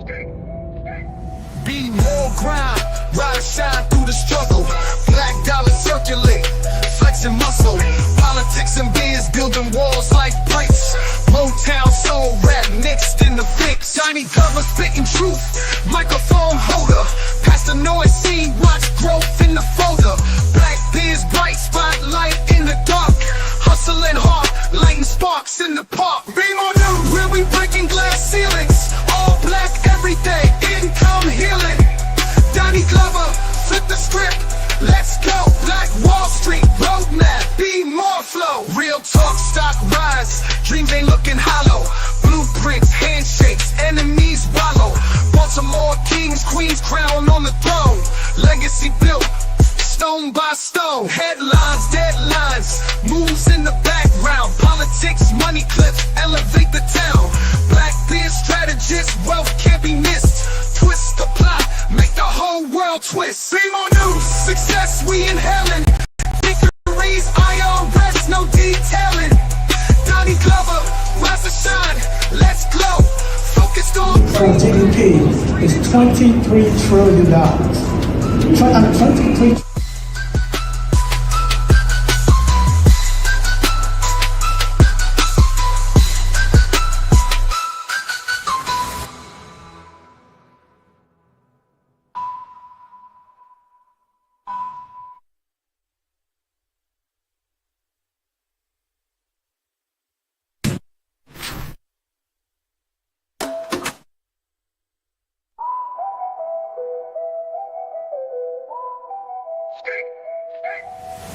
Be more grind, rise, shine through the struggle. Black dollar circulate, flexing muscle. Politics and biz building walls like bricks. Motown soul rap mixed in the fix. Tiny cover spitting truth, microphone holder. Past the noise scene, watch growth in the folder. Black biz bright spotlight in the dark. Hustling hard, lighting sparks in the park. Be more new, where we breaking glass ceilings. All black every day, income healing. Doni Glover, flip the script, let's go. Black Wall Street, roadmap, be more flow. Real talk, stock rise, dreams ain't looking hollow. Blueprints, handshakes, enemies wallow. Baltimore kings, queens, crown on the throne. Legacy built, stone by stone. Headlines, deadlines, moves in the background. Politics, money clips, elevate the town. Black beard strategists, wealth can't be missed. Twist the plot, make the whole world twist. Be more news, success we inhaling. Victories, IRS, no detailing. Doni Glover, rise to shine, let's glow. Focused on GDP is $23 trillion. 23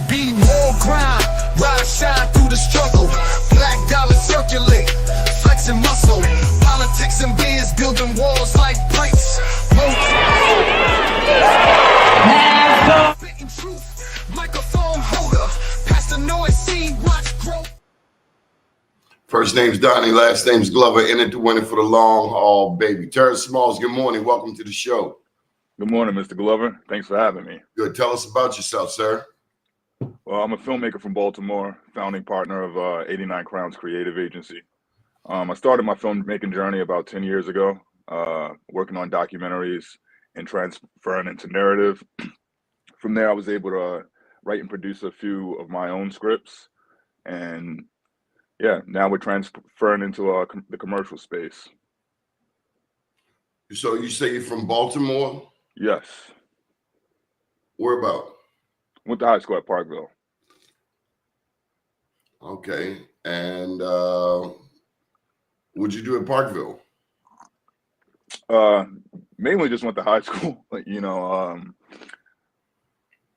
Be more grind, rise, shine through the struggle. Black dollar circulate, flexing muscle. Politics and biz building walls like bricks. Spitting truth, microphone holder. Past the noise scene, watch growth. First name's Doni, last name's Glover, in it to win it for the long haul, baby. Terrance Smalls, good morning. Welcome to the show. Good morning, Mr. Glover. Thanks for having me. Good. Tell us about yourself, sir. Well, I'm a filmmaker from Baltimore, founding partner of 89 Crowns Creative Agency. I started my filmmaking journey about 10 years ago, working on documentaries and transferring into narrative. From there, I was able to write and produce a few of my own scripts. And yeah, now we're transferring into the commercial space. So you say you're from Baltimore? Yes. Where about? Went to high school at Parkville. Okay. And what'd you do at Parkville? Mainly just went to high school. Like,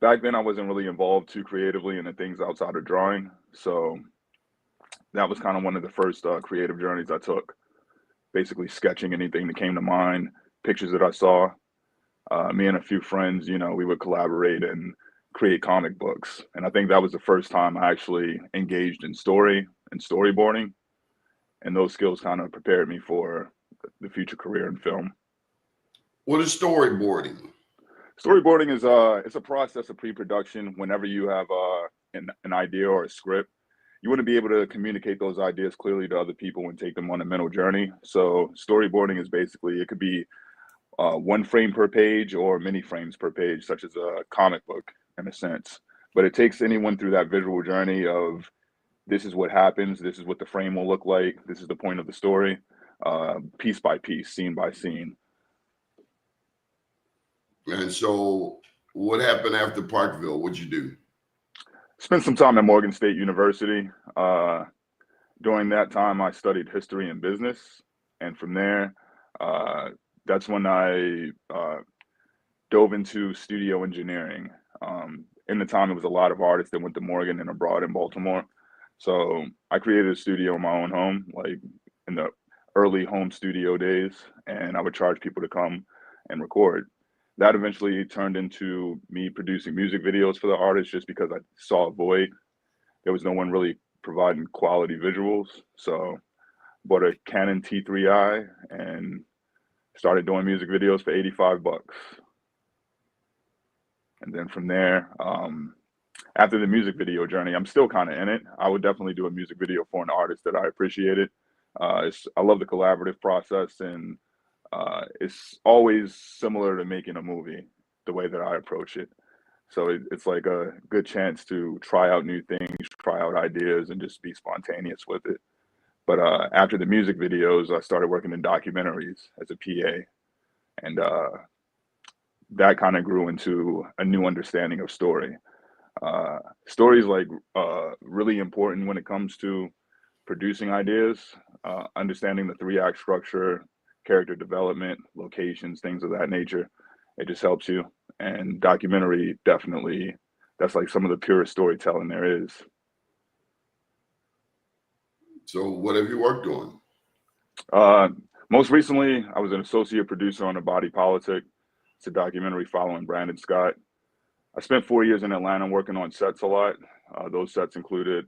back then I wasn't really involved too creatively in the things outside of drawing. So that was kind of one of the first creative journeys I took. Basically sketching anything that came to mind, pictures that I saw. Me and a few friends, we would collaborate and create comic books. And I think that was the first time I actually engaged in story and storyboarding. And those skills kind of prepared me for the future career in film. What is storyboarding? Storyboarding is it's a process of pre-production. Whenever you have an idea or a script, you want to be able to communicate those ideas clearly to other people and take them on a mental journey. So storyboarding is basically, it could be one frame per page or many frames per page, such as a comic book in a sense. But it takes anyone through that visual journey of this is what happens, this is what the frame will look like, this is the point of the story, piece by piece, scene by scene. And so what happened after Parkville? What'd you do? Spent some time at Morgan State University. During that time, I studied history and business. And from there, that's when I dove into studio engineering. In the time, it was a lot of artists that went to Morgan and abroad in Baltimore. So I created a studio in my own home, like in the early home studio days, and I would charge people to come and record. That eventually turned into me producing music videos for the artists just because I saw a void. There was no one really providing quality visuals. So bought a Canon T3i and started doing music videos for 85 bucks. And then from there, after the music video journey, I'm still kind of in it. I would definitely do a music video for an artist that I appreciated. I love the collaborative process, and It's always similar to making a movie, the way that I approach it. So it's like a good chance to try out new things, try out ideas, and just be spontaneous with it. But after the music videos, I started working in documentaries as a PA, and that kind of grew into a new understanding of story. Story is like really important when it comes to producing ideas, understanding the three act structure, character development, locations, things of that nature. It just helps you. And documentary, definitely, that's like some of the purest storytelling there is. So what have you worked on? Most recently, I was an associate producer on A Body Politic. It's a documentary following Brandon Scott. I spent 4 years in Atlanta working on sets a lot. Those sets included,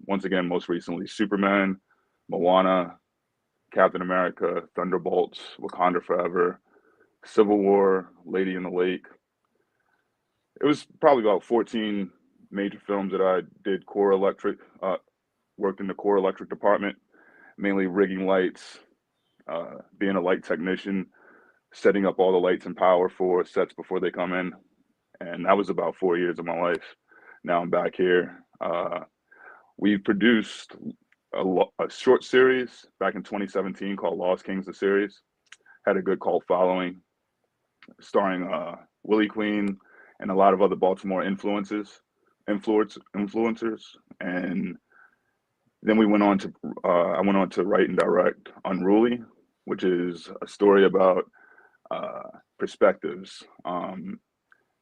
once again, most recently, Superman, Moana, Captain America, Thunderbolts, Wakanda Forever, Civil War, Lady in the Lake. It was probably about 14 major films that I did core electric, worked in the core electric department, mainly rigging lights, being a light technician, setting up all the lights and power for sets before they come in. And that was about 4 years of my life. Now I'm back here. We produced a short series back in 2017 called Lost Kings, the series. Had a good cult following, starring Willie Queen and a lot of other Baltimore influencers. And then we went on to, I went on to write and direct Unruly, which is a story about perspectives.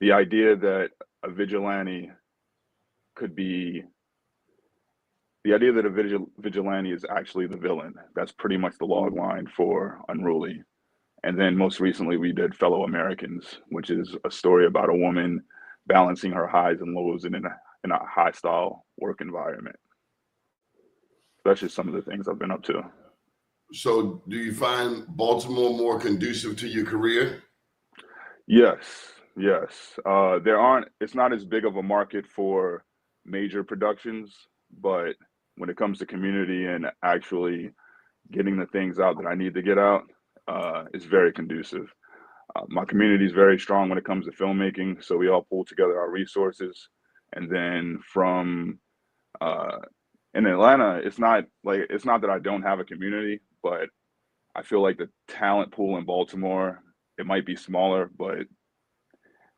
The idea that a vigilante could be, the idea that a vigilante is actually the villain. That's pretty much the log line for Unruly. And then most recently we did Fellow Americans, which is a story about a woman balancing her highs and lows in a hostile work environment. That's just some of the things I've been up to. So do you find Baltimore more conducive to your career? Yes. It's not as big of a market for major productions, but when it comes to community and actually getting the things out that I need to get out, it's very conducive. My community is very strong when it comes to filmmaking, so we all pull together our resources. And then from in Atlanta, it's not that I don't have a community, but I feel like the talent pool in Baltimore, it might be smaller, but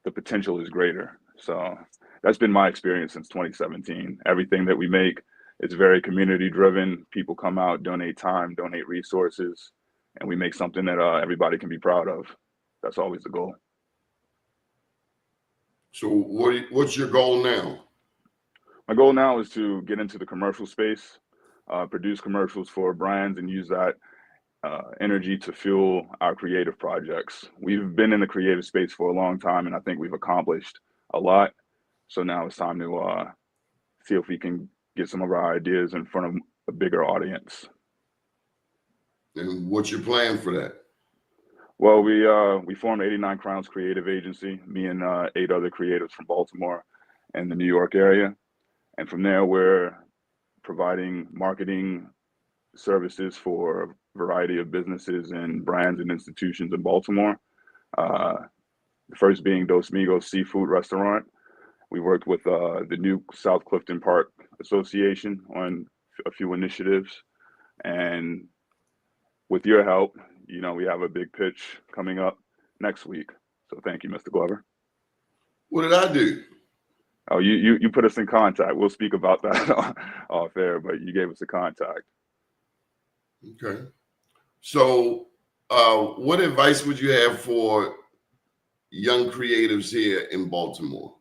the potential is greater. So that's been my experience since 2017. Everything that we make is very community driven. People come out, donate time, donate resources, and we make something that everybody can be proud of. That's always the goal. So what's your goal now? My goal now is to get into the commercial space, produce commercials for brands, and use that energy to fuel our creative projects. We've been in the creative space for a long time, and I think we've accomplished a lot. So now it's time to see if we can get some of our ideas in front of a bigger audience. And what's your plan for that? Well, we formed 89 Crowns Creative Agency, me and 8 other creatives from Baltimore and the New York area. And from there, we're providing marketing services for a variety of businesses and brands and institutions in Baltimore. The first being Dos Migos Seafood Restaurant. We worked with the new South Clifton Park Association on a few initiatives. And with your help, we have a big pitch coming up next week. So thank you, Mr. Glover. What did I do? Oh, you put us in contact. We'll speak about that off air, but you gave us a contact. Okay. So what advice would you have for young creatives here in Baltimore?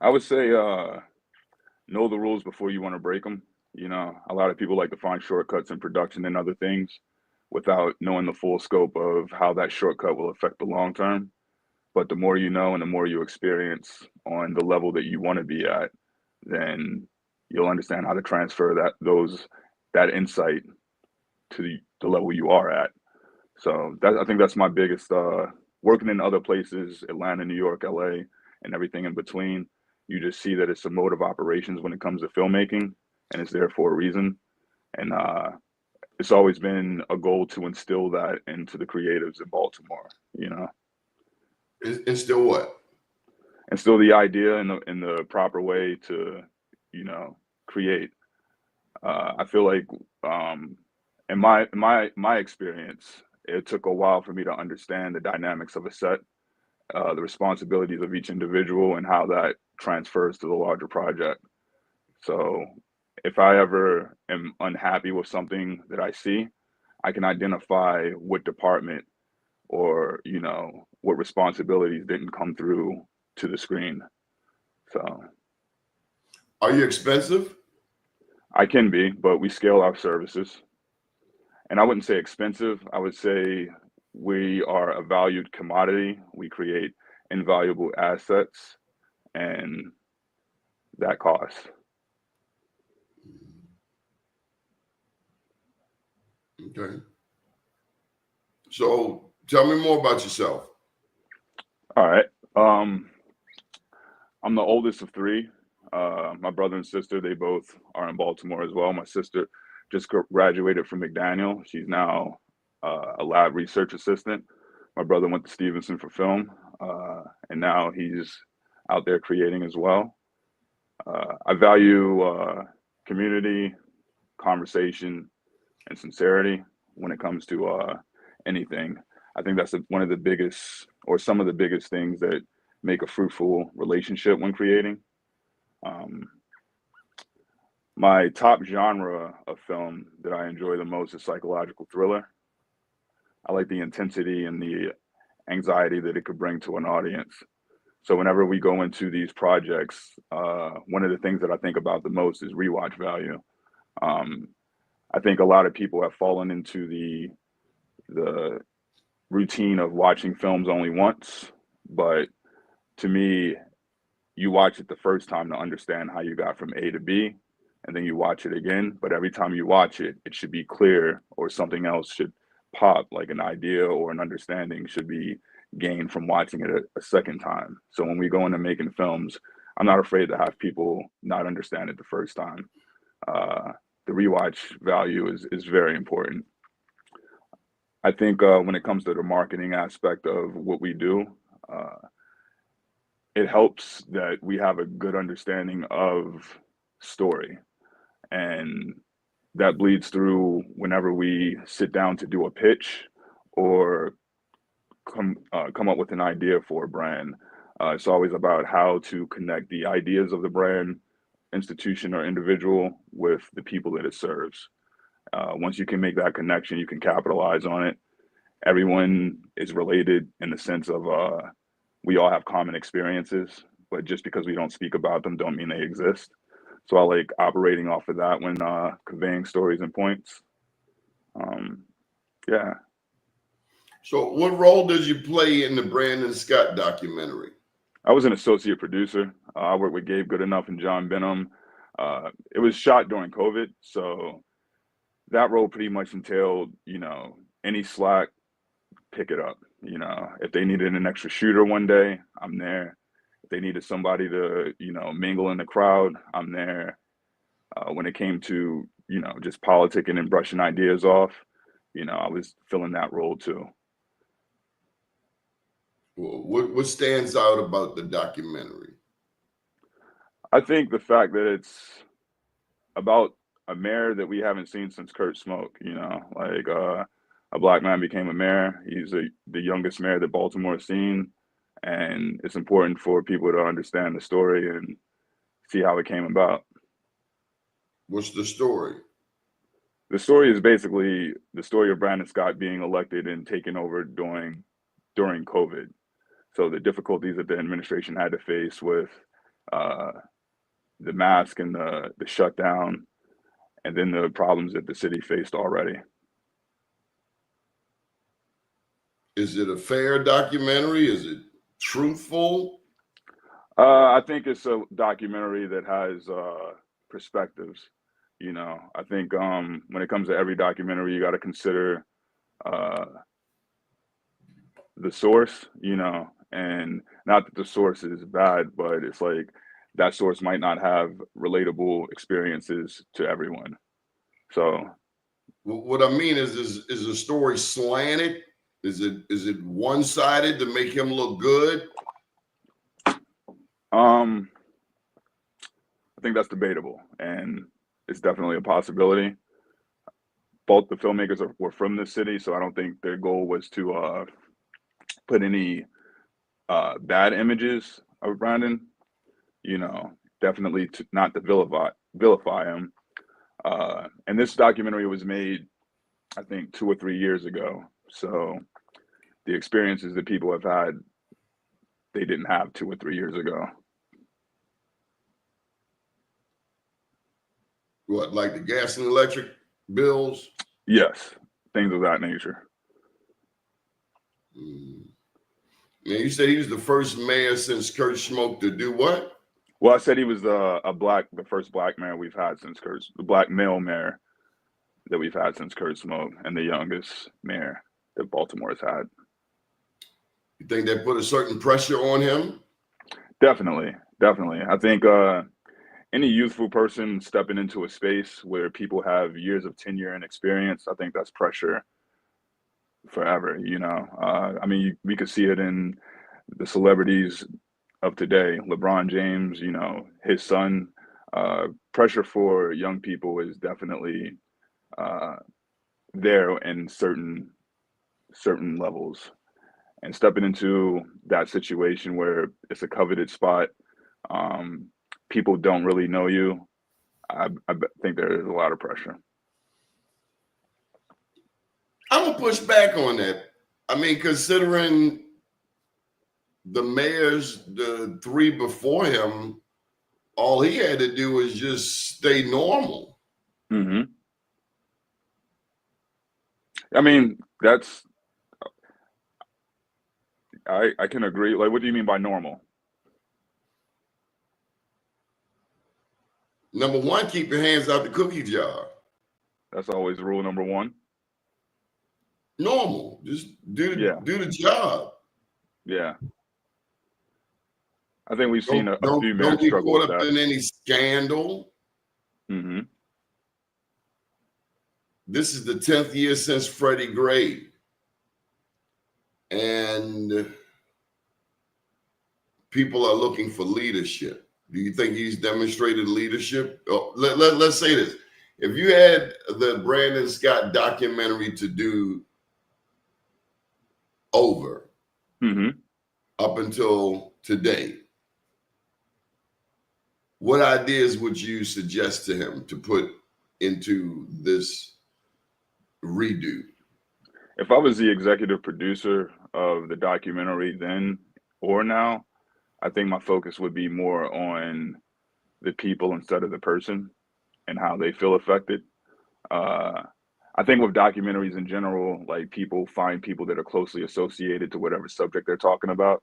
I would say know the rules before you want to break them. A lot of people like to find shortcuts in production and other things without knowing the full scope of how that shortcut will affect the long term. But the more you know and the more you experience on the level that you want to be at, then you'll understand how to transfer that insight to the level you are at. So I think that's my biggest, working in other places, Atlanta, New York, LA, and everything in between. You just see that it's a mode of operations when it comes to filmmaking, and it's there for a reason. And it's always been a goal to instill that into the creatives in Baltimore, And still what? instill the idea in the proper way to, create. I feel like, in my experience, it took a while for me to understand the dynamics of a set, the responsibilities of each individual, and how that transfers to the larger project. So if I ever am unhappy with something that I see, I can identify what department or, what responsibilities didn't come through to the screen. So Are you expensive? I can be, but we scale our services. And I wouldn't say expensive. I would say we are a valued commodity. We create invaluable assets, and that costs. Okay. So tell me more about yourself. All right. I'm the oldest of three. My brother and sister, they both are in Baltimore as well. My sister just graduated from McDaniel. She's now a lab research assistant. My brother went to Stevenson for film, and now he's out there creating as well. I value community, conversation, and sincerity when it comes to anything. I think that's one of the biggest, or some of the biggest things that make a fruitful relationship when creating. Um, my top genre of film that I enjoy the most is psychological thriller. I like the intensity and the anxiety that it could bring to an audience. So whenever we go into these projects, one of the things that I think about the most is rewatch value. Um, I think a lot of people have fallen into the routine of watching films only once, but to me, you watch it the first time to understand how you got from A to B, and then you watch it again. But every time you watch it, it should be clear, or something else should pop, like an idea or an understanding should be gained from watching it a second time. So when we go into making films, I'm not afraid to have people not understand it the first time. The rewatch value is very important. I think when it comes to the marketing aspect of what we do, uh, it helps that we have a good understanding of story, and that bleeds through whenever we sit down to do a pitch or come up with an idea for a brand. It's always about how to connect the ideas of the brand, institution, or individual with the people that it serves. Once you can make that connection, you can capitalize on it. Everyone is related in the sense of we all have common experiences, but just because we don't speak about them don't mean they exist. So I like operating off of that when conveying stories and points. Um, yeah, So what role did you play in the Brandon Scott documentary? I was an associate producer. I worked with Gabe Goodenough and John Benham. It was shot during COVID, so that role pretty much entailed, any slack, pick it up. If they needed an extra shooter one day, I'm there. If they needed somebody to, mingle in the crowd, I'm there. When it came to, just politicking and brushing ideas off, I was filling that role too. What stands out about the documentary? I think the fact that it's about a mayor that we haven't seen since Kurt Smoke, like a black man became a mayor. He's the youngest mayor that Baltimore has seen. And it's important for people to understand the story and see how it came about. What's the story? The story is basically the story of Brandon Scott being elected and taking over during COVID. So the difficulties that the administration had to face with uh, the mask and the shutdown, and then the problems that the city faced already. Is it a fair documentary? Is it truthful? I think it's a documentary that has perspectives. I think when it comes to every documentary, you got to consider uh, the source, and not that the source is bad, but it's like that source might not have relatable experiences to everyone. So What I mean is the story slanted? Is it one-sided to make him look good? I think that's debatable, and it's definitely a possibility. Both the filmmakers were from this city, so I don't think their goal was to put any bad images of Brandon. You know, definitely not to vilify him. And this documentary was made, I think, 2 or 3 years ago. So the experiences that people have had, they didn't have 2 or 3 years ago. What, like the gas and electric bills? Yes, things of that nature. Now, you said he was the first mayor since Kurt Schmoke to do what? Well, I said he was the first black mayor we've had since the black male mayor that we've had since Kurt Schmoke, and the youngest mayor that Baltimore has had. You think that put a certain pressure on him? Definitely. I think any youthful person stepping into a space where people have years of tenure and experience, I think that's pressure forever, you know. I mean, we could see it in the celebrities of today. LeBron James, you know, his son. Pressure for young people is definitely there in certain levels. And stepping into that situation where it's a coveted spot, people don't really know you, I think there is a lot of pressure. I'm gonna push back on that. I mean, considering the mayors, the 3 before him, all he had to do was just stay normal. Mm-hmm. I mean, I can agree. Like, what do you mean by normal? Number 1, keep your hands out the cookie jar. That's always rule number 1. Normal, just do the job. Yeah. I think we've seen a few Don't mayors get struggle caught with up that. in any scandal. Mm-hmm. This is the 10th year since Freddie Gray. And people are looking for leadership. Do you think he's demonstrated leadership? Oh, let's say this. If you had the Brandon Scott documentary to do over up until today, what ideas would you suggest to him to put into this redo? If I was the executive producer of the documentary then or now, I think my focus would be more on the people instead of the person and how they feel affected. I think with documentaries in general, like, people find people that are closely associated to whatever subject they're talking about,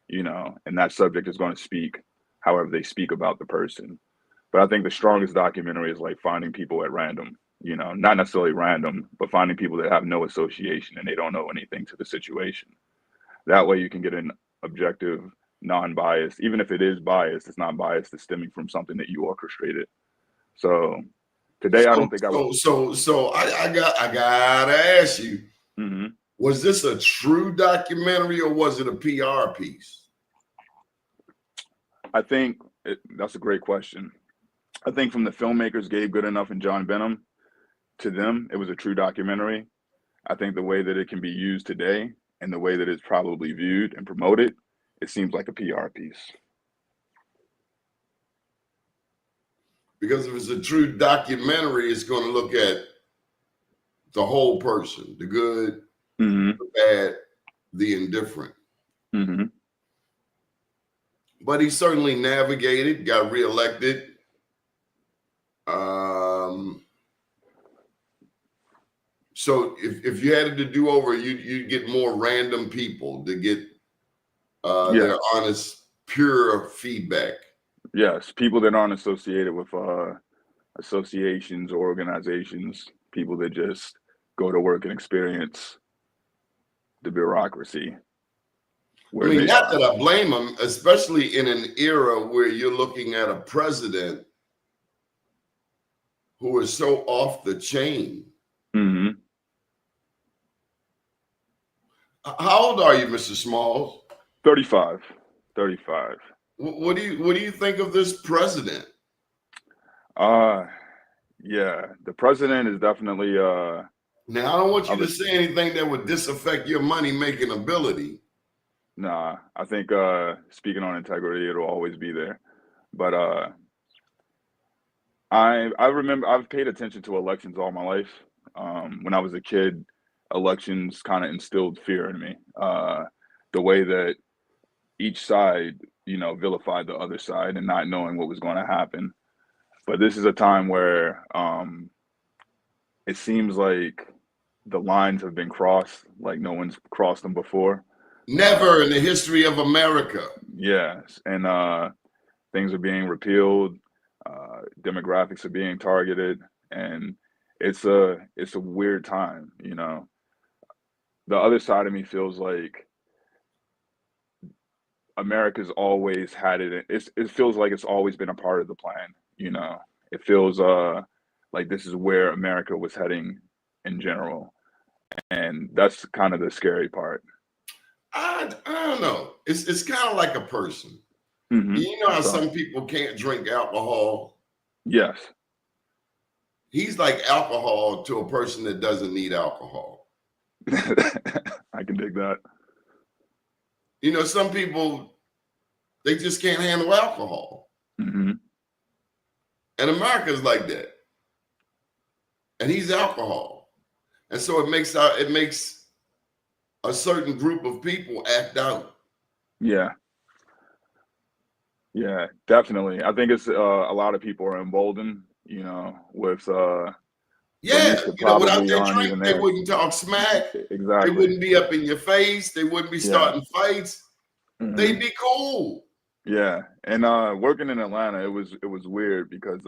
you know, and that subject is going to speak however they speak about the person. But I think the strongest documentary is like finding people at random, you know, not necessarily random, but finding people that have no association and they don't know anything to the situation. That way you can get an objective, non-biased, even if it is biased, it's not biased, it's stemming from something that you orchestrated. So today, I don't think I would. So I gotta ask you, was this a true documentary or was it a PR piece? I think that's a great question. I think from the filmmakers, Gabe Goodenough and John Benham, to them, it was a true documentary. I think the way that it can be used today and the way that it's probably viewed and promoted, it seems like a PR piece. Because if it's a true documentary, it's going to look at the whole person, the good, the bad, the indifferent. But he certainly navigated, got reelected. So if you had to do over, you'd get more random people to get their honest, pure feedback. Yes, people that aren't associated with associations or organizations, people that just go to work and experience the bureaucracy. I mean, not that I blame them, especially in an era where you're looking at a president who is so off the chain. How old are you, Mr. Smalls? 35. 35. What do you think of this president? Uh, yeah, the president is definitely Now, I don't want you of to a, say anything that would disaffect your money making ability. nah, I think speaking on integrity, it'll always be there. But I remember I've paid attention to elections all my life. When I was a kid, elections kind of instilled fear in me. The way that each side, vilified the other side and not knowing what was going to happen. But this is a time where it seems like the lines have been crossed, like no one's crossed them before. Never in the history of America. Yes, and things are being repealed, demographics are being targeted, and it's a weird time. The other side of me feels like America's always had it. It feels like it's always been a part of the plan. It feels like this is where America was heading in general, and that's kind of the scary part. I don't know. It's kind of like a person. Hmm. You know How how so? some people can't drink alcohol? Yes. He's like alcohol to a person that doesn't need alcohol. I can dig that. You know, some people, they just can't handle alcohol. Hmm. And America's like that. And he's alcohol. And so it makes a certain group of people act out. Yeah. Yeah, definitely. I think it's a lot of people are emboldened, with Yeah, beliefs that you know, without probably that aren't drink, even they there. wouldn't talk smack. They Exactly. wouldn't be up in your face. They wouldn't be Yeah. starting fights. They'd Hmm. be cool. Yeah. And working in Atlanta, it was weird because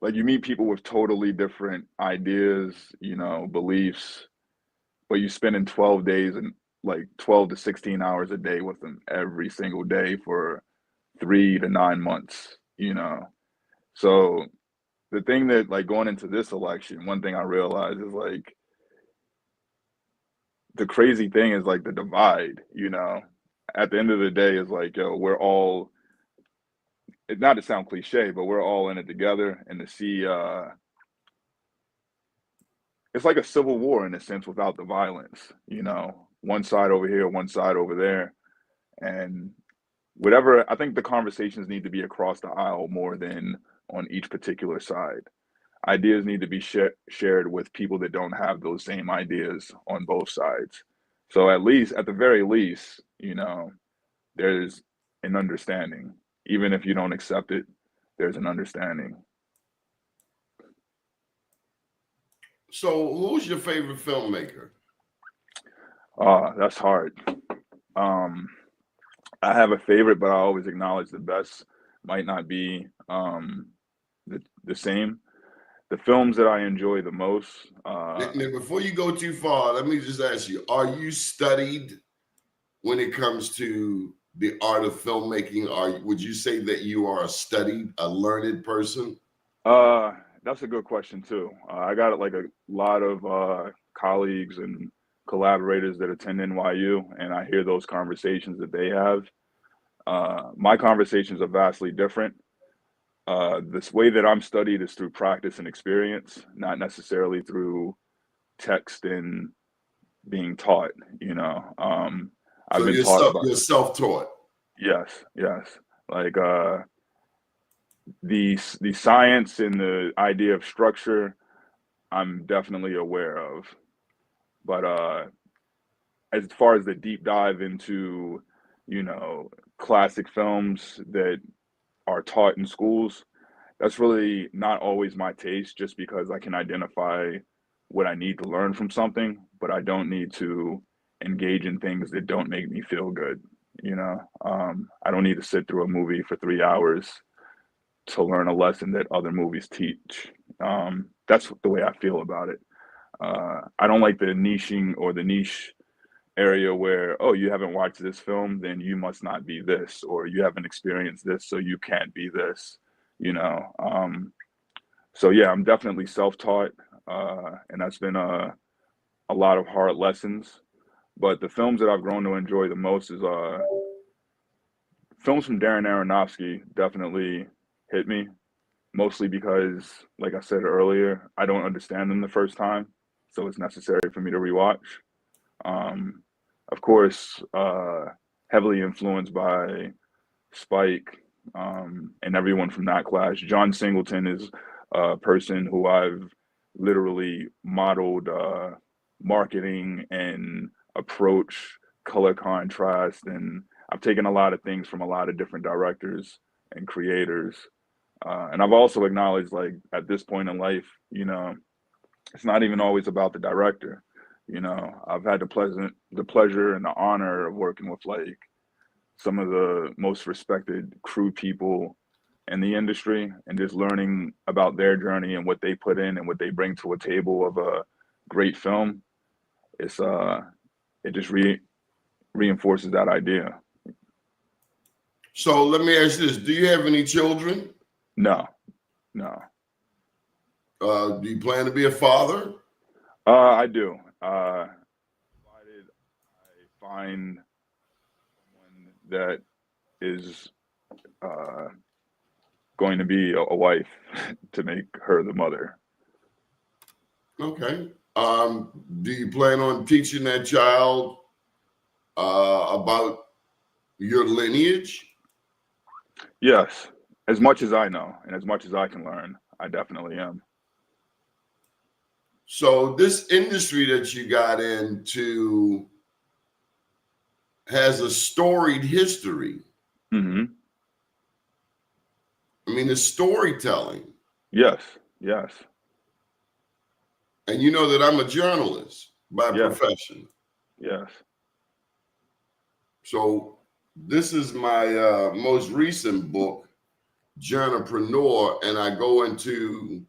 like you meet people with totally different ideas, beliefs, but you spending 12 days and like 12 to 16 hours a day with them every single day for 3 to 9 months. So the thing that like going into this election, one thing I realized is like the crazy thing is like the divide. At the end of the day is like, yo, we're all it not to sound cliche, but we're all in it together and to see it's like a civil war in a sense without the violence. One side over here, one side over there. And whatever I think the conversations need to be across the aisle more than on each particular side. Ideas need to be shared with people that don't have those same ideas on both sides. So at the very least, there's an understanding. Even if you don't accept it, there's an understanding. So who's your favorite filmmaker? That's hard. Um, I have a favorite, but I always acknowledge the best might not be the same. The films that I enjoy the most, Now, before you go too far, let me just ask you, are you studied when it comes to the art of filmmaking? Would you say that you are a learned person? uh, that's a good question too. I got like a lot of colleagues and collaborators that attend NYU, and I hear those conversations that they have. My conversations are vastly different. This way that I'm studied is through practice and experience, not necessarily through text and being taught. I've So been taught by you're self-taught. yes, yes, like the science and the idea of structure, I'm definitely aware of, but as far as the deep dive into, you know, classic films that are taught in schools, that's really not always my taste just because I can identify what I need to learn from something, but I don't need to engage in things that don't make me feel good. I don't need to sit through a movie for 3 hours to learn a lesson that other movies teach. That's the way I feel about it. I don't like the niching or the niche area where, oh, you haven't watched this film, then you must not be this, or you haven't experienced this, so you can't be this, you know. So yeah, I'm definitely self-taught, and that's been a lot of hard lessons. But the films that I've grown to enjoy the most is films from Darren Aronofsky definitely hit me, mostly because, like I said earlier, I don't understand them the first time, so it's necessary for me to rewatch. Um, of course, heavily influenced by Spike, and everyone from that class. John Singleton is a person who I've literally modeled marketing and approach, color contrast, and I've taken a lot of things from a lot of different directors and creators. And I've also acknowledged, like, at this point in life, it's not even always about the director. I've had the pleasure and the honor of working with, like, some of the most respected crew people in the industry, and just learning about their journey and what they put in and what they bring to a table of a great film. It just reinforces that idea. So let me ask you this: do you have any children? No. Do you plan to be a father? I do. Provided I find someone that is going to be a wife to make her the mother. Okay. Do you plan on teaching that child about your lineage? Yes, as much as I know and as much as I can learn, I definitely am. So this industry that you got into has a storied history. Mm-hmm. I mean, it's storytelling. Yes. And you know that I'm a journalist by Yes. profession. Yes. So this is my most recent book, Journalpreneur, and I go into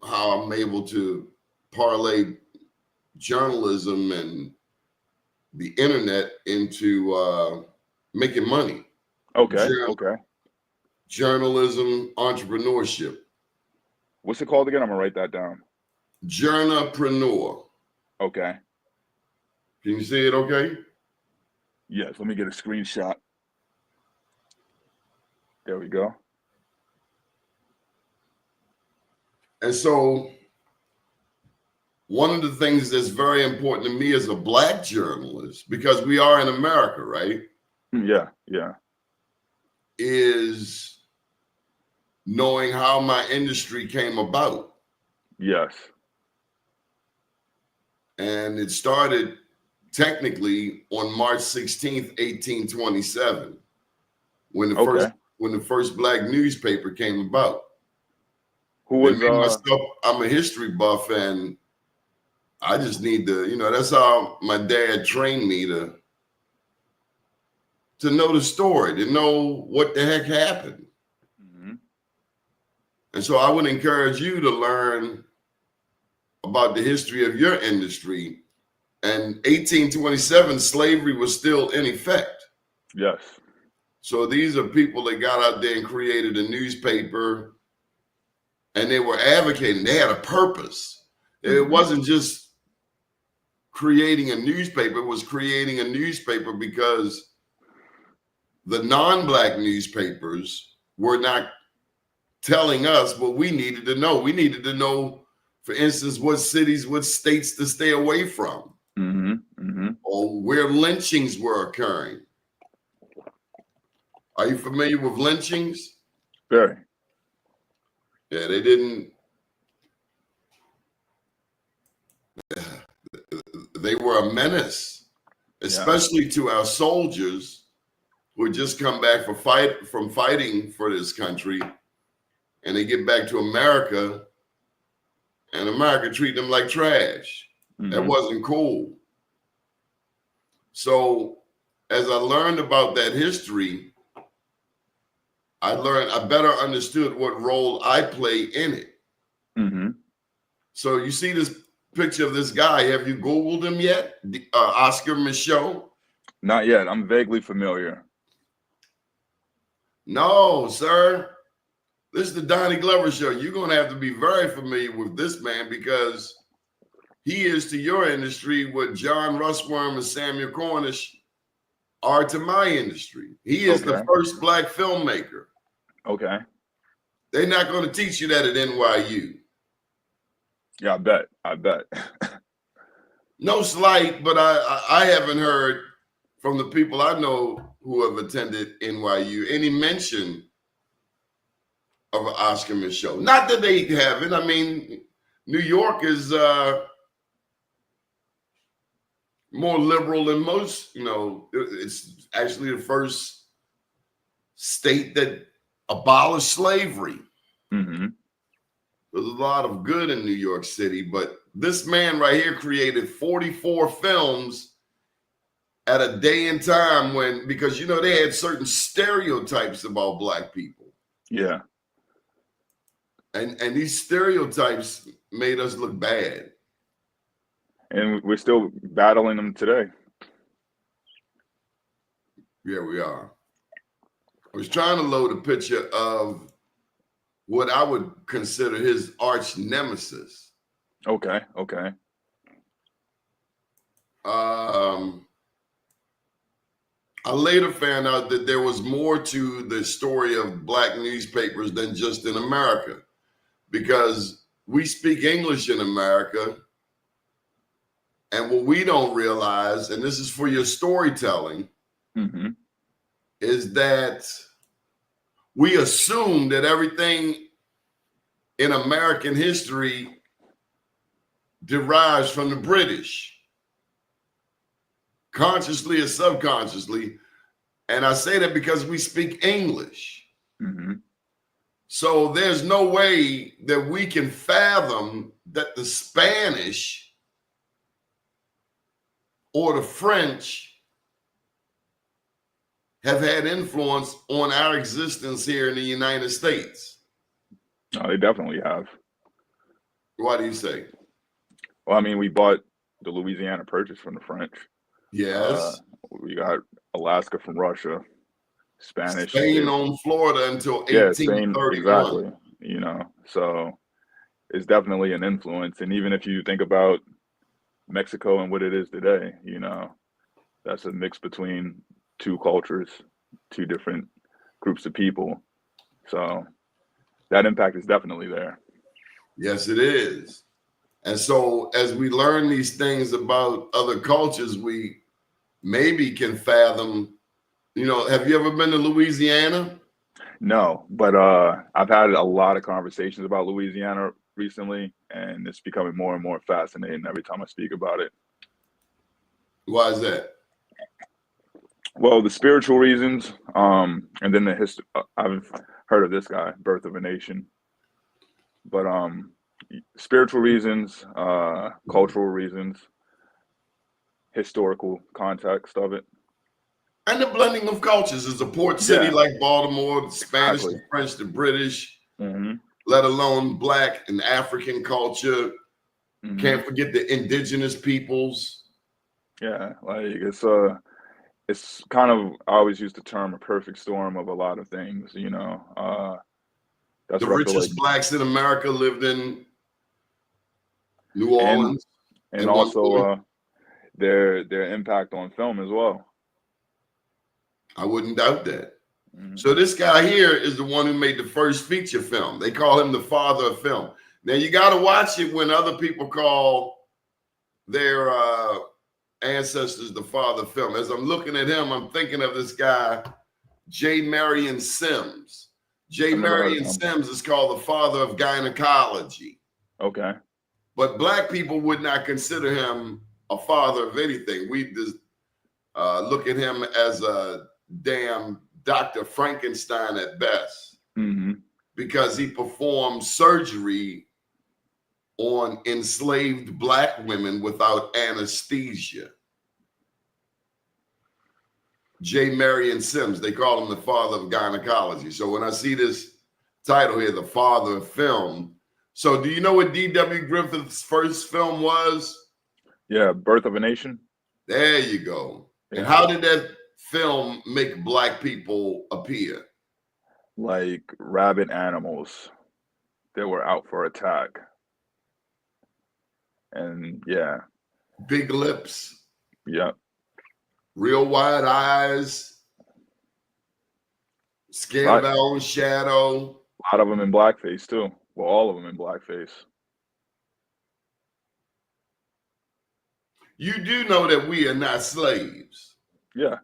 how I'm able to parlay journalism and the internet into making money. Okay. Journalism, entrepreneurship. What's it called again? I'm gonna write that down. Journalpreneur. Okay. Can you see it okay? Yes, let me get a screenshot. There we go. And so one of the things that's very important to me as a Black journalist, because we are in America, right? Yeah. Is knowing how my industry came about. Yes. And it started technically on March 16th, 1827, when the first Black newspaper came about. Who was myself, I'm a history buff, and I just need to, that's how my dad trained me to know the story, to know what the heck happened. Mm-hmm. And so I would encourage you to learn about the history of your industry. And 1827, slavery was still in effect. Yes. So these are people that got out there and created a newspaper, and they were advocating. They had a purpose. Mm-hmm. It wasn't just creating a newspaper. It was creating a newspaper because the non-Black newspapers were not telling us what we needed to know. We needed to know, for instance, what cities, what states to stay away from, or where lynchings were occurring. Are you familiar with lynchings? Very. Yeah, they didn't. They were a menace, especially to our soldiers who had just come back from fighting for this country, and they get back to America, and America treat them like trash. Mm-hmm. That wasn't cool. So as I learned about that history, I better understood what role I play in it. Mm-hmm. So you see this picture of this guy. Have you Googled him yet? Oscar Michaud? Not yet. I'm vaguely familiar. No, sir. This is the Donnie Glover Show. You're going to have to be very familiar with this man because he is to your industry what John Russworm and Samuel Cornish are to my industry. He is the first black filmmaker. Okay. They're not going to teach you that at NYU. Yeah, I bet. No slight, but I haven't heard from the people I know who have attended NYU any mention of an Oscar show. Not that they haven't. I mean, New York is more liberal than most. You know, it's actually the first state that abolished slavery. Mm-hmm. There's a lot of good in New York City, but this man right here created 44 films at a day and time when, because, you know, they had certain stereotypes about black people. Yeah. And these stereotypes made us look bad. And we're still battling them today. Yeah, we are. I was trying to load a picture of what I would consider his arch nemesis. Okay. I later found out that there was more to the story of black newspapers than just in America, because we speak English in America. And what we don't realize, and this is for your storytelling, Mm-hmm. is that we assume that everything in American history derives from the British, consciously or subconsciously. And I say that because we speak English. Mm-hmm. So there's no way that we can fathom that the Spanish or the French have had influence on our existence here in the United States. No, they definitely have. Why do you say? Well, I mean, we bought the Louisiana Purchase from the French. Yes. We got Alaska from Russia. Spanish. Spain owned Florida until Yeah, Spain, 1831. exactly. You know, so it's definitely an influence. And even if you think about Mexico and what it is today, you know, that's a mix between two cultures, two different groups of people. So that impact is definitely there. Yes, it is. And so as we learn these things about other cultures, we maybe can fathom, you know, have you ever been to Louisiana? No, but I've had a lot of conversations about Louisiana recently, and it's becoming more and more fascinating every time I speak about it. Why is that? Well, the spiritual reasons, and then the history. I've heard of this guy, Birth of a Nation, but spiritual reasons, cultural reasons, historical context of it. And the blending of cultures is a port city like Baltimore, the Spanish, the French, the British, let alone Black and African culture. Can't forget the indigenous peoples. Yeah, like it's kind of, I always use the term a perfect storm of a lot of things, you know. That's the richest Blacks in America lived in New Orleans. And also their impact on film as well. I wouldn't doubt that. So this guy here is the one who made the first feature film. They call him the father of film. Now you got to watch it when other people call their ancestors the father of film. As I'm looking at him, I'm thinking of this guy, J. Marion Sims. J. Marion Sims is called the father of gynecology. Okay. But Black people would not consider him a father of anything. We just look at him as a damn Dr. Frankenstein at best, because he performed surgery on enslaved Black women without anesthesia. J. Marion Sims, they call him the father of gynecology. So when I see this title here, the father of film. So do you know what D.W. Griffith's first film was? Yeah, Birth of a Nation. There you go. Yeah. And how did that film make Black people appear? Like rabid animals that were out for attack. And yeah, Big lips, yeah, real wide eyes, a skin of lot, our own shadow. lot of them in blackface too. Well, all of them in blackface. You do know that we are not slaves. Yeah,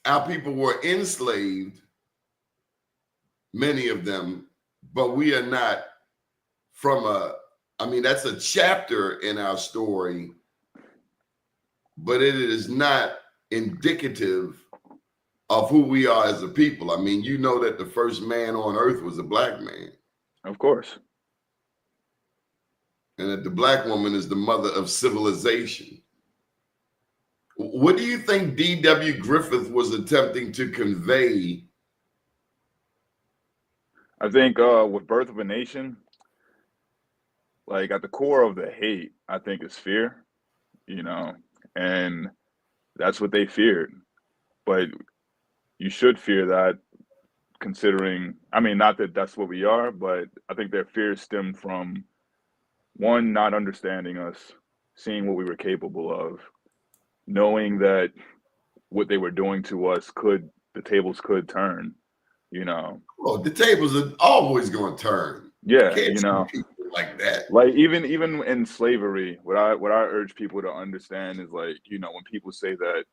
Our people were enslaved, many of them, but we are not from I mean, that's a chapter in our story, but it is not indicative of who we are as a people. I mean, you know that the first man on earth was a black man, of course. and that the black woman is the mother of civilization. What do you think D.W. Griffith was attempting to convey? I think with Birth of a Nation, like at the core of the hate, I think is fear, you know, and that's what they feared. But you should fear that, considering, I mean, not that that's what we are, but I think their fears stem from one, not understanding us, seeing what we were capable of, knowing that what they were doing to us the tables could turn, you know. Well, the tables are always going to turn. You Yeah, can't you treat know, people like that. like even in slavery, what I urge people to understand is, like, you know, when people say that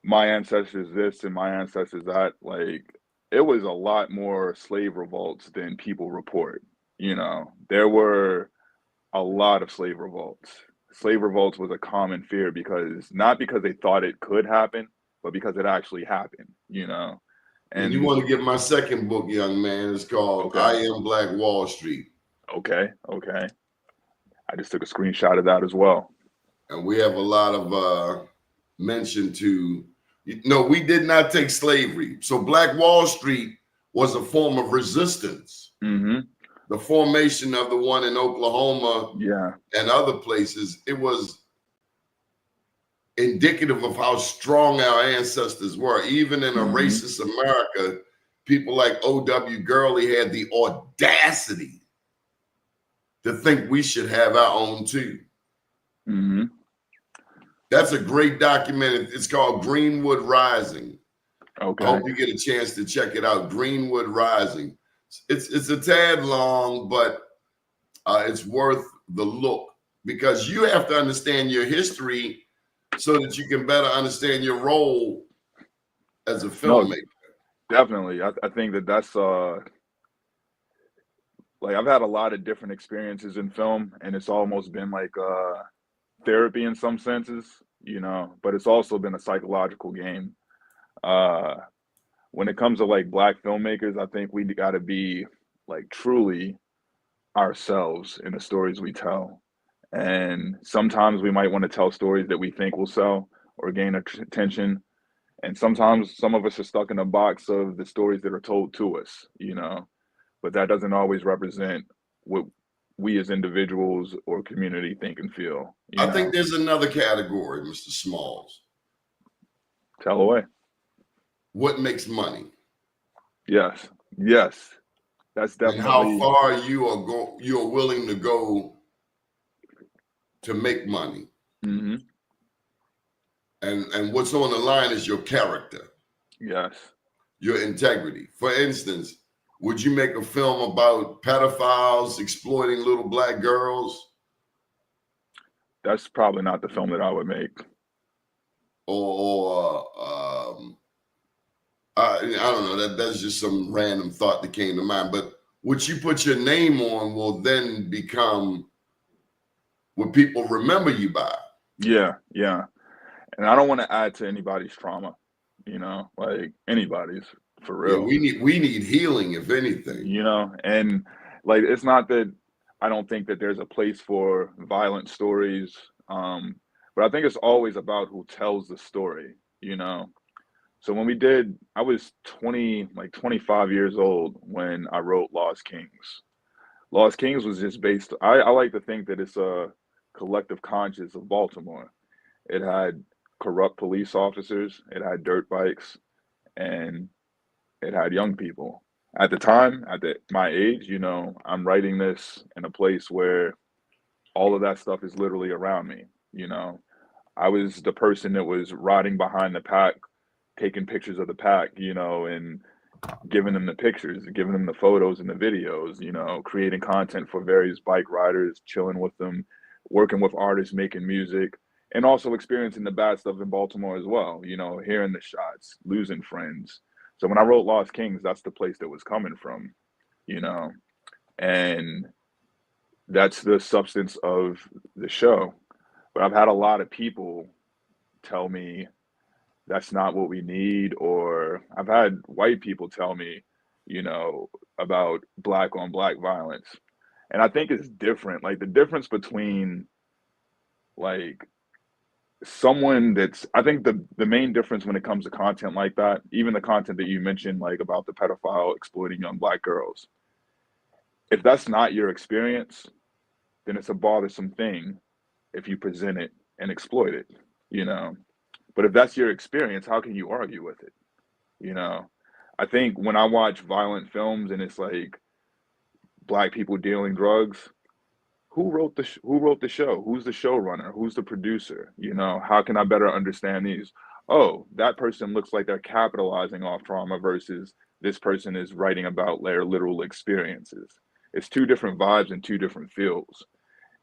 my ancestors this and my ancestors that, like, it was a lot more slave revolts than people report. You know, there were a lot of slave revolts. Slave revolts was a common fear, because not because they thought it could happen, but because it actually happened, you know. And you And want to get my second book, young man. It's called okay, I Am Black Wall Street. okay. I just took a screenshot of that as well. And we have a lot of mention to, no, we did not take slavery. So Black Wall Street was a form of resistance. Mm-hmm. The formation of the one in Oklahoma Yeah. and other places, it was indicative of how strong our ancestors were. Even in a Mm-hmm. racist America, people like O.W. Gurley had the audacity to think we should have our own too. Mm-hmm. That's a great document. It's called Greenwood Rising. I Okay. hope you get a chance to check it out. Greenwood Rising. It's a tad long, but it's worth the look, because you have to understand your history so that you can better understand your role as a No, filmmaker. definitely. I think that that's like, I've had a lot of different experiences in film, and it's almost been like therapy in some senses, you know, but it's also been a psychological game. Uh when it comes to like black filmmakers, I think we got to be like truly ourselves in the stories we tell. And sometimes we might want to tell stories that we think will sell or gain attention. And sometimes some of us are stuck in a box of the stories that are told to us, you know, but that doesn't always represent what we as individuals or community think and feel, you I think know. there's another category, Mr. Smalls. Tell away. What makes money, Yes. Yes. That's and how definitely. far you are willing to go to make money. Hmm. And what's on the line is your character, Yes. your integrity. For instance, would you make a film about pedophiles exploiting little black girls? That's probably not the film that I would make. Or I don't know, that's just some random thought that came to mind. But what you put your name on will then become what people remember you by. Yeah. Yeah. And I don't want to add to anybody's trauma, you know, like anybody's, for Yeah, real, we need healing, if anything. you know. And like, it's not that I don't think that there's a place for violent stories, but I think it's always about who tells the story, you know. So when I was 20, like 25 years old when I wrote Lost Kings. Lost Kings was just based, I like to think that it's a collective conscience of Baltimore. It had corrupt police officers, it had dirt bikes, and it had young people. at the time, my age, you know, I'm writing this in a place where all of that stuff is literally around me. You know, I was the person that was riding behind the pack, taking pictures of the pack, you know, and giving them the pictures, giving them the photos and the videos, you know, creating content for various bike riders, chilling with them, working with artists, making music, and also experiencing the bad stuff in Baltimore as well, you know, hearing the shots, losing friends. So when I wrote Lost Kings, that's the place that was coming from, you know, and that's the substance of the show. But I've had a lot of people tell me that's not what we need, or I've had white people tell me, you know, about black on black violence. And I think it's different. Like the difference between like someone that's I think the main difference when it comes to content like that, even the content that you mentioned, like about the pedophile exploiting young black girls, if that's not your experience, then it's a bothersome thing if you present it and exploit it, you know. But if that's your experience, how can you argue with it? You know, I think when I watch violent films and it's like black people dealing drugs, who wrote the show? Who's the showrunner? Who's the producer? You know, how can I better understand these? Oh, that person looks like they're capitalizing off trauma versus this person is writing about their literal experiences. It's two different vibes and two different fields.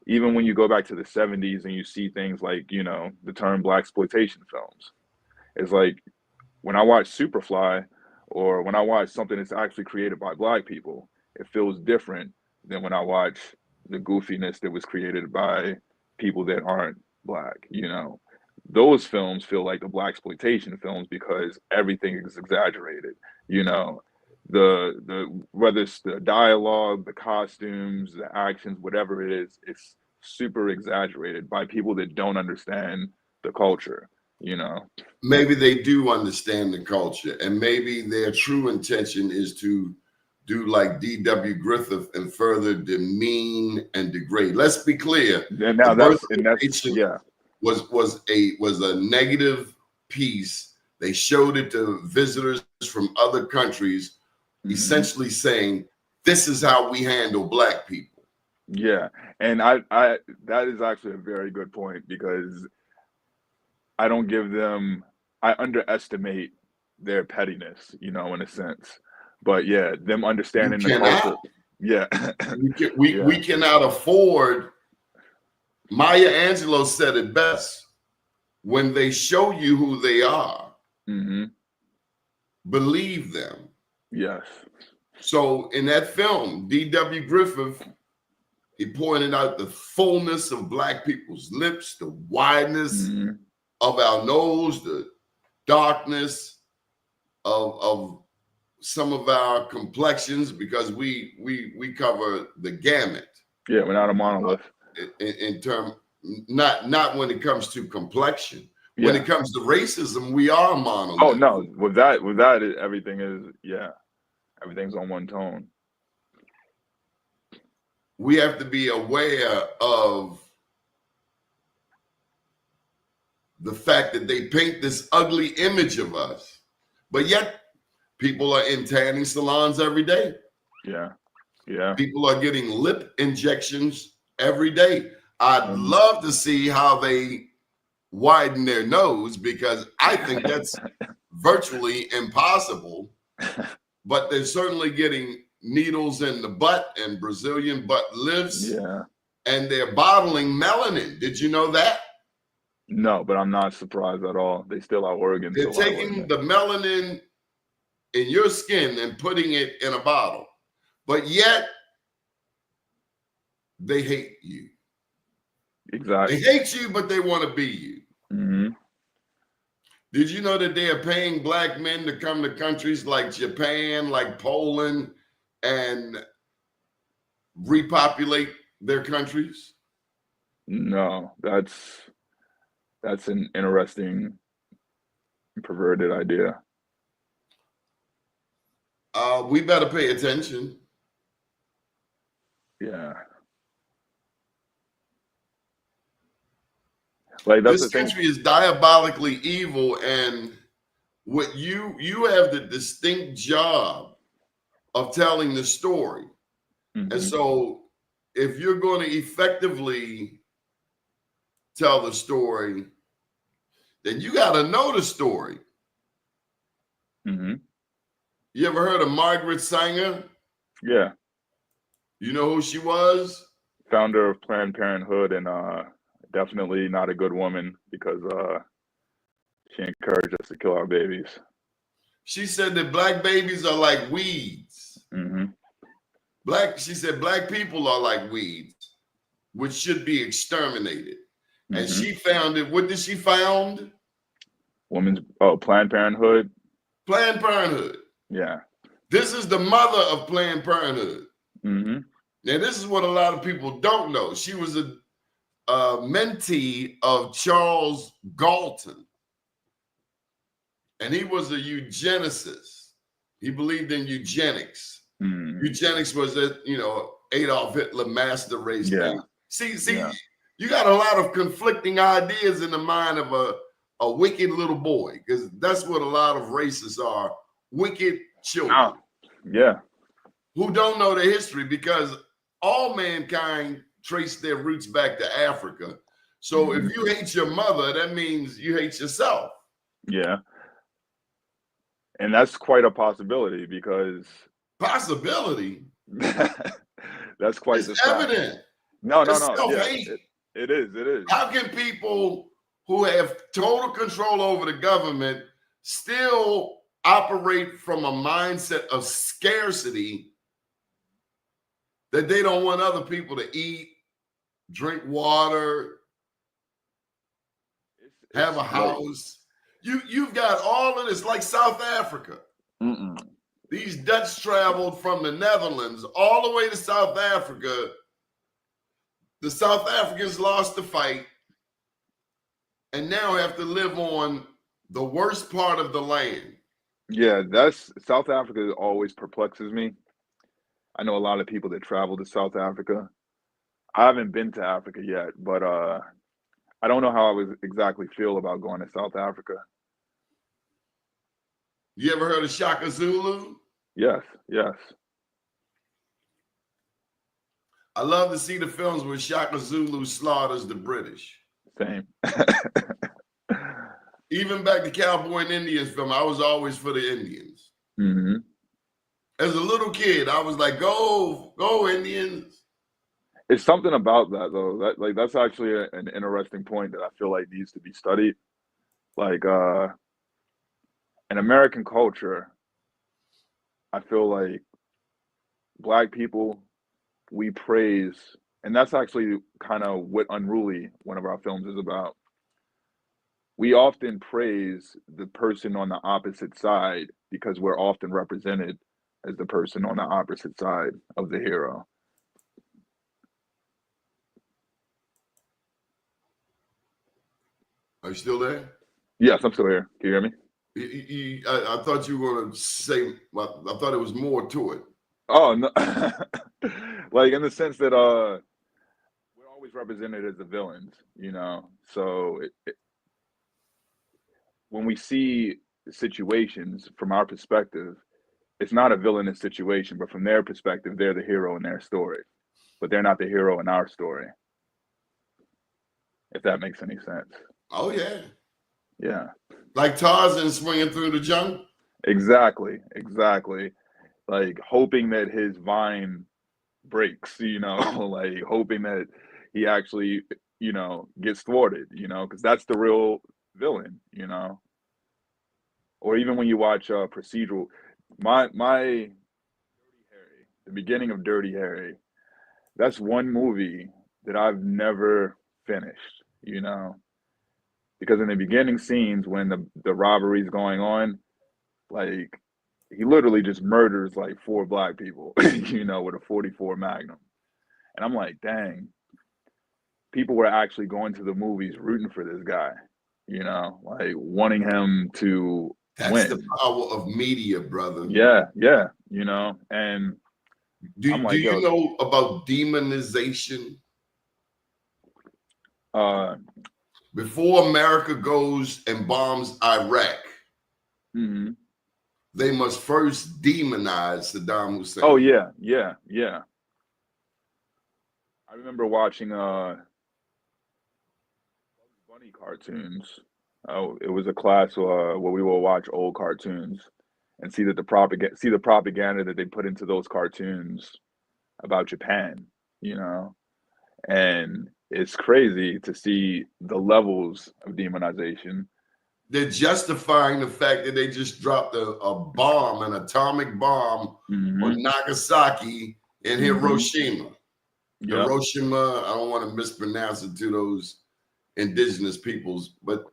Even when you go back to the 70s and you see things like, you know, the term black exploitation films, it's like when I watch Superfly or when I watch something that's actually created by black people, it feels different than when I watch the goofiness that was created by people that aren't black, you know. Those films feel like the black exploitation films because everything is exaggerated, you know. The whether it's the dialogue, the costumes, the actions, whatever it is, it's super exaggerated by people that don't understand the culture, you know. Maybe they do understand the culture, and maybe their true intention is to do like D.W. Griffith and further demean and degrade. Let's be clear: And the now birth that's of and a that's nation yeah. was a negative piece. They showed it to visitors from other countries, Mhm. essentially saying, "This is how we handle black people." Yeah, and I that is actually a very good point because I don't give them I underestimate their pettiness, you know, in a sense. But yeah, them You understanding the cannot. culture. Yeah. We Yeah. cannot afford. Maya Angelou said it best: when they show you who they are, Hmm. believe them. Yes. So in that film, D.W. Griffith, he pointed out the fullness of black people's lips, the wideness Hmm. of our nose, the darkness of some of our complexions, because we cover the gamut Yeah, we're not a monolith. in term, not when it comes to complexion. When Yeah. it comes to racism, we are a Oh monolith. no, with everything is yeah, everything's on one tone. We have to be aware of the fact that they paint this ugly image of us, but yet people are in tanning salons every day. Yeah. Yeah. People are getting lip injections every day. I'd Um, love to see how they widen their nose, because I think that's virtually impossible. But they're certainly getting needles in the butt and Brazilian butt lifts, yeah. and they're bottling melanin. Did you know that? No, but I'm not surprised at all. They still out Oregon, They're so why wouldn't taking it? the melanin in your skin and putting it in a bottle, but yet they hate you. They Exactly. hate you, but they want to be you. Hmm. Did you know that they are paying black men to come to countries like Japan, like Poland, and repopulate their countries? No, that's an interesting perverted idea. We better pay attention. Yeah. Like that's This the thing. country is diabolically evil, and what you have the distinct job of telling the story. Mm-hmm. And so if you're going to effectively tell the story, then you got to know the story. Mm-hmm. You ever heard of Margaret Sanger? Yeah. You know who she was? Founder of Planned Parenthood, and definitely not a good woman because she encouraged us to kill our babies. She said that black babies are like weeds. Mm-hmm. She said black people are like weeds, which should be exterminated. And Mm-hmm. she found it. What did she found? Planned Parenthood. Planned Parenthood. Yeah. This is the mother of Planned Parenthood. Mm-hmm. Now, this is what a lot of people don't know. She was a mentee of Charles Galton, and he was a eugenicist. He believed in eugenics. Mm-hmm. Eugenics was Adolf Hitler master race thing. See, Yeah. you got a lot of conflicting ideas in the mind of a wicked little boy, because that's what a lot of racists are, wicked children. Oh, yeah. Who don't know the history, because all mankind trace their roots back to Africa. So Mm-hmm. if you hate your mother, that means you hate yourself. Yeah. And that's quite a possibility because Possibility. that's quite It's the fact. evident. No. It's Yeah, self-hate. it is. How can people who have total control over the government still operate from a mindset of scarcity, that they don't want other people to eat, drink water, have a house? You've got all of this, like South Africa. Mm-mm. These Dutch traveled from the Netherlands all the way to South Africa. The South Africans lost the fight and now have to live on the worst part of the land. Yeah, that's South Africa always perplexes me. I know a lot of people that travel to South Africa. I haven't been to Africa yet, but I don't know how I would exactly feel about going to South Africa. You ever heard of Shaka Zulu? Yes. I love to see the films where Shaka Zulu slaughters the British. Same. Even back to Cowboy and Indians film, I was always for the Indians. Mm-hmm. As a little kid, I was like, go Indians. It's something about that though. That's actually an interesting point that I feel like needs to be studied. Like in American culture, I feel like Black people, we praise, and that's actually kind of what Unruly, one of our films, is about. We often praise the person on the opposite side because we're often represented as the person on the opposite side of the hero. Are you still there? Yes, I'm still here. Can you hear me? I thought you were going to say, well, I thought it was more to it. Oh, no. Like in the sense that we're always represented as the villains, So when we see situations from our perspective, it's not a villainous situation, but from their perspective, they're the hero in their story, but they're not the hero in our story. If that makes any sense. Oh, yeah. Yeah. Like Tarzan swinging through the jungle. Exactly. Like hoping that his vine breaks, like hoping that he actually, gets thwarted, because that's the real villain, Or even when you watch procedural, my Dirty Harry, the beginning of Dirty Harry, that's one movie that I've never finished, because in the beginning scenes when the robbery's going on, like he literally just murders like 4 Black people, with a 44 Magnum. And I'm like, dang, people were actually going to the movies rooting for this guy, like wanting him to That's win. the power of media, brother. Yeah, and Do I'm like, you know about demonization? Before America goes and bombs Iraq, mm-hmm. they must first demonize Saddam Hussein. Oh yeah. I remember watching Bunny cartoons. Oh, it was a class where we will watch old cartoons and see the propaganda that they put into those cartoons about Japan, you know. And it's crazy to see the levels of demonization. They're justifying the fact that they just dropped a bomb, an atomic bomb on Nagasaki and Hiroshima. Yep. Hiroshima, I don't want to mispronounce it to those indigenous peoples, but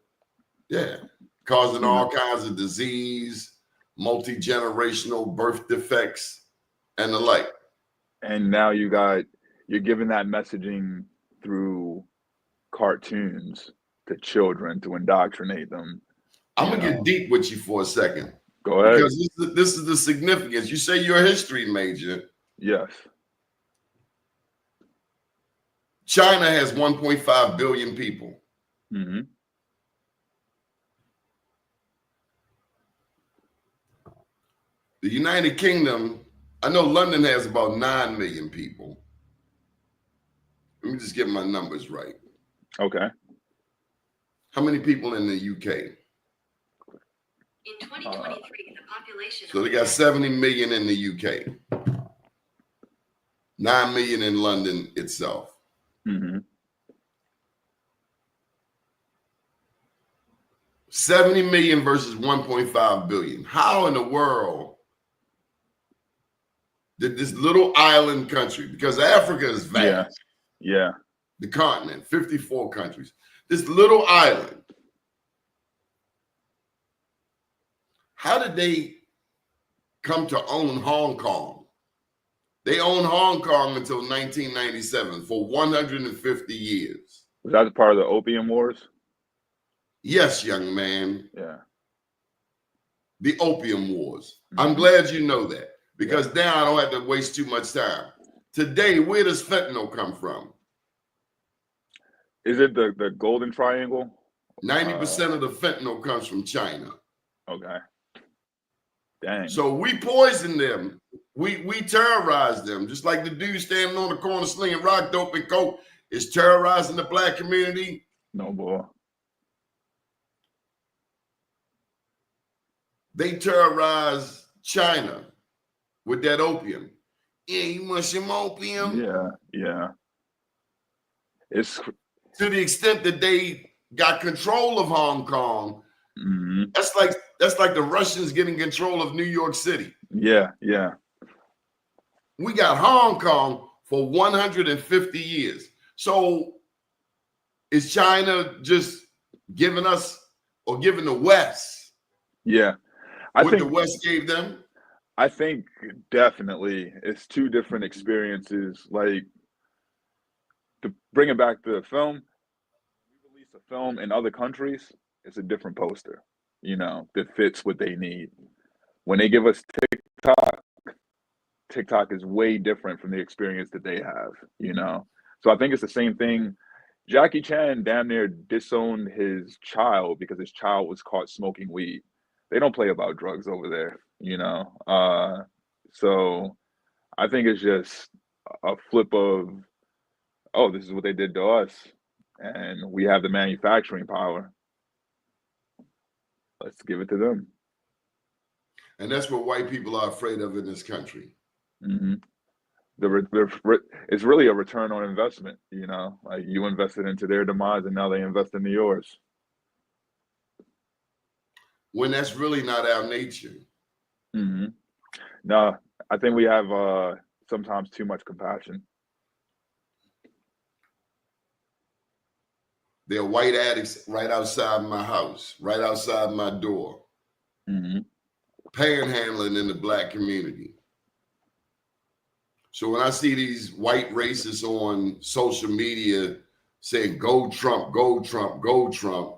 yeah, causing all kinds of disease, multi-generational birth defects, and the like. And now you're giving that messaging through cartoons to children to indoctrinate them. I'm gonna get deep with you for a second. Go ahead. Because this is the significance. You say you're a history major. Yes. China has 1.5 billion people. Mm-hmm. The United Kingdom, I know London has about 9 million people. Let me just get my numbers right. Okay. How many people in the UK? In 2023, the population. So they got 70 million in the UK. 9 million in London itself. Mm-hmm. 70 million versus 1.5 billion. How in the world did this little island country, because Africa is vast. Yeah. The continent, 54 countries. This little island, how did they come to own Hong Kong? They owned Hong Kong until 1997, for 150 years. Was that part of the Opium Wars? Yes, young man. Yeah. The Opium Wars. I'm glad you know that, because now I don't have to waste too much time. Today, where does fentanyl come from? Is it the Golden Triangle? 90% of the fentanyl comes from China. Okay. Dang. So we poison them. We terrorize them, just like the dude standing on the corner slinging rock, dope, and coke is terrorizing the black community. No, boy. They terrorize China with that opium. Yeah, you want some opium? Yeah. It's to the extent that they got control of Hong Kong. That's like the Russians getting control of New York City. Yeah. We got Hong Kong for 150 years. So is China just giving us or giving the West? Yeah. The West gave them? I think definitely it's two different experiences. Like, to bring it back to the film, we release a film in other countries, it's a different poster, that fits what they need. When they give us TikTok is way different from the experience that they have, So I think it's the same thing. Jackie Chan damn near disowned his child because his child was caught smoking weed. They don't play about drugs over there, So I think it's just a flip of, oh, this is what they did to us, and we have the manufacturing power. Let's give it to them. And that's what white people are afraid of in this country. Mm-hmm. It's really a return on investment, like you invested into their demise and now they invest into yours. When that's really not our nature. Mm-hmm. No, I think we have sometimes too much compassion. There are white addicts right outside my house, right outside my door, panhandling in the black community. So when I see these white racists on social media saying, go Trump, go Trump, go Trump,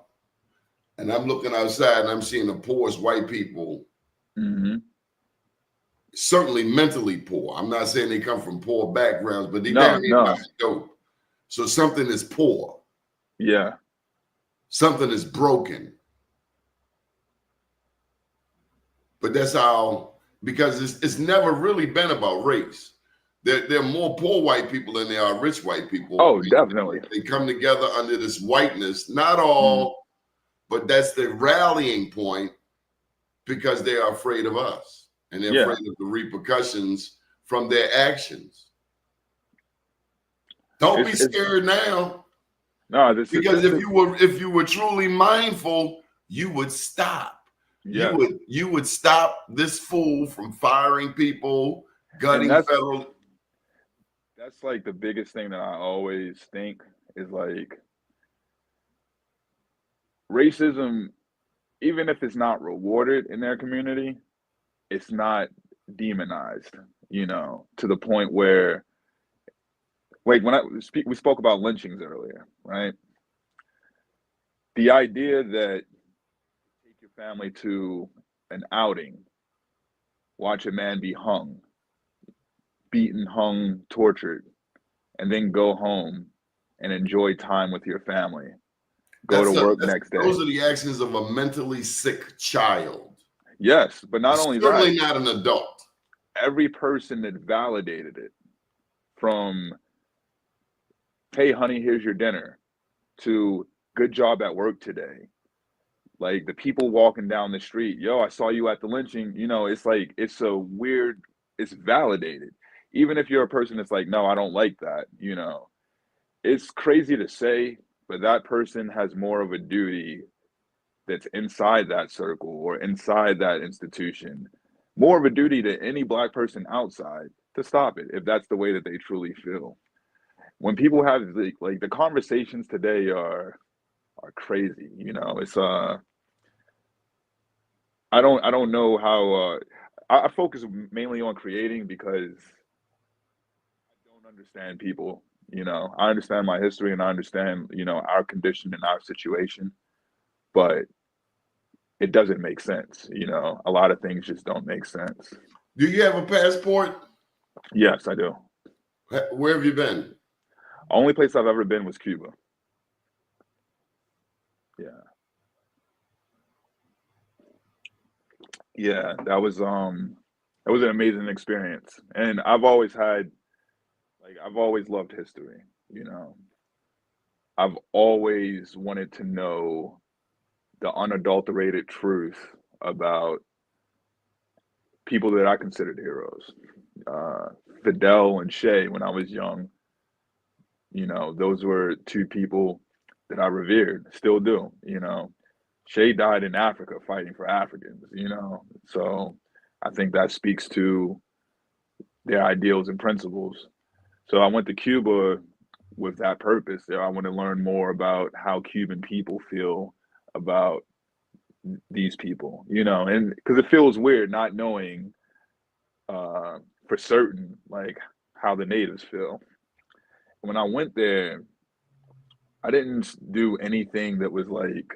and I'm looking outside and I'm seeing the poorest white people, certainly mentally poor. I'm not saying they come from poor backgrounds, but they damn near buy dope. So something is poor. Yeah. Something is broken. But that's how, because it's never really been about race. There are more poor white people than there are rich white people. Oh, definitely. They come together under this whiteness, not Mm. all, but that's the rallying point because they are afraid of us and they're Yeah. afraid of the repercussions from their actions. Don't be scared now. No, Because if you were truly mindful, you would stop. yeah. You would stop this fool from firing people, gutting And federal. that's like the biggest thing that I always think is like racism, even if it's not rewarded in their community, it's not demonized, you know, to the point where, like when we spoke about lynchings earlier, right? The idea that take your family to an outing, watch a man be hung, beaten, hung, tortured, and then go home and enjoy time with your family. Go to work next day. Those are the actions of a mentally sick child. Yes, but not only that, certainly not an adult. Every person that validated it, from "Hey, honey, here's your dinner," to "Good job at work today." Like the people walking down the street, "Yo, I saw you at the lynching." You know, it's like it's a weird. It's validated, even if you're a person that's like, "No, I don't like that." You know, it's crazy to say, but that person has more of a duty that's inside that circle or inside that institution, more of a duty to any Black person outside to stop it if that's the way that they truly feel. When people have like the conversations today are crazy, you know. It's I don't know how I focus mainly on creating because I don't understand people, you know. I understand my history and I understand, you know, our condition and our situation, but it doesn't make sense, you know. A lot of things just don't make sense. Do you have a passport? Yes, I do. Where have you been? Only place I've ever been was Cuba. Yeah. Yeah, that was an amazing experience. And I've always had I've always loved history, you know. I've always wanted to know the unadulterated truth about people that I considered heroes. Uh, Fidel and Che, when I was young, you know, those were two people that I revered, still do, you know. Che died in Africa fighting for Africans, you know. So I think that speaks to their ideals and principles. So I went to Cuba with that purpose. I want to learn more about how Cuban people feel about these people, you know, and because it feels weird not knowing for certain like how the natives feel. When I went there, I didn't do anything that was like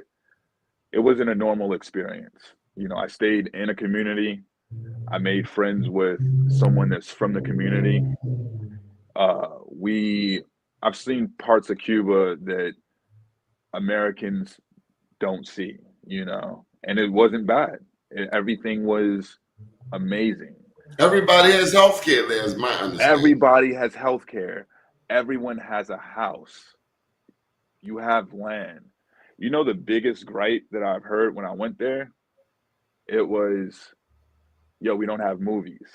it wasn't a normal experience. You know, I stayed in a community. I made friends with someone that's from the community. We I've seen parts of Cuba that Americans don't see, you know, and it wasn't bad. Everything was amazing. Everybody has health care there, is my understanding. Everybody has health care. Everyone has a house. You have land. You know, the biggest gripe that I've heard when I went there, it was, yo, we don't have movies.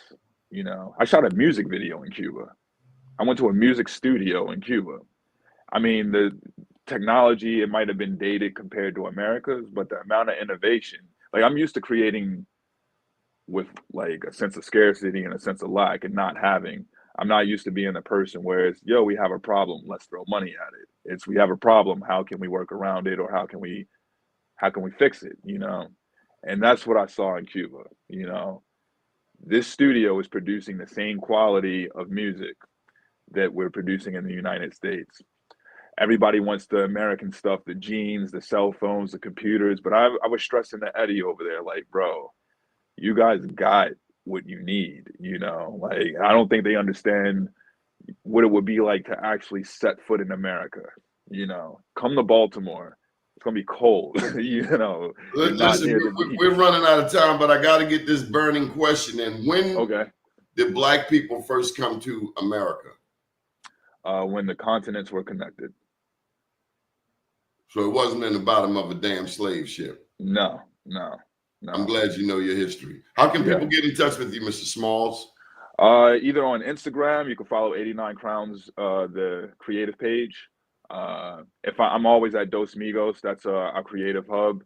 You know, I shot a music video in Cuba. I went to a music studio in Cuba. I mean, the technology, it might have been dated compared to America's, but the amount of innovation, like I'm used to creating with like a sense of scarcity and a sense of lack and not having. I'm not used to being a person where it's, yo, we have a problem, let's throw money at it. It's we have a problem, how can we work around it or how can we fix it, you know? And that's what I saw in Cuba, you know. This studio is producing the same quality of music that we're producing in the United States. Everybody wants the American stuff, the jeans, the cell phones, the computers, but I was stressing the Eddie over there, like, bro, you guys got what you need, you know? Like, I don't think they understand what it would be like to actually set foot in America, you know? Come to Baltimore, it's gonna be cold. You know, you're not Listen, near the beach. we're running out of time, but I got to get this burning question in. When Okay. did Black people first come to America? When the continents were connected. So it wasn't in the bottom of a damn slave ship. No. I'm glad you know your history. How can Yeah. people get in touch with you, Mr. Smalls? Either on Instagram, you can follow 89 Crowns, the creative page. I'm always at Dos Migos, that's our creative hub.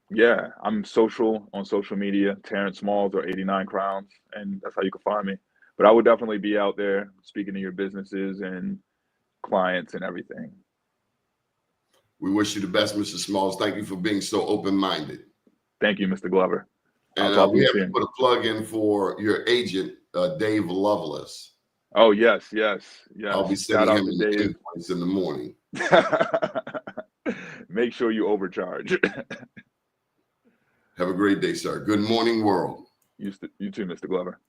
Yeah, I'm on social media, Terrance Smalls or 89 Crowns, and that's how you can find me. But I would definitely be out there speaking to your businesses and clients and everything. We wish you the best, Mr. Smalls. Thank you for being so open-minded. Thank you, Mr. Glover. And we have to put a plug in for your agent, Dave Lovelace. Oh, yes. I'll be Shout sending out him to an Dave. invoice in the morning. Make sure you overcharge. Have a great day, sir. Good morning, world. You too, Mr. Glover.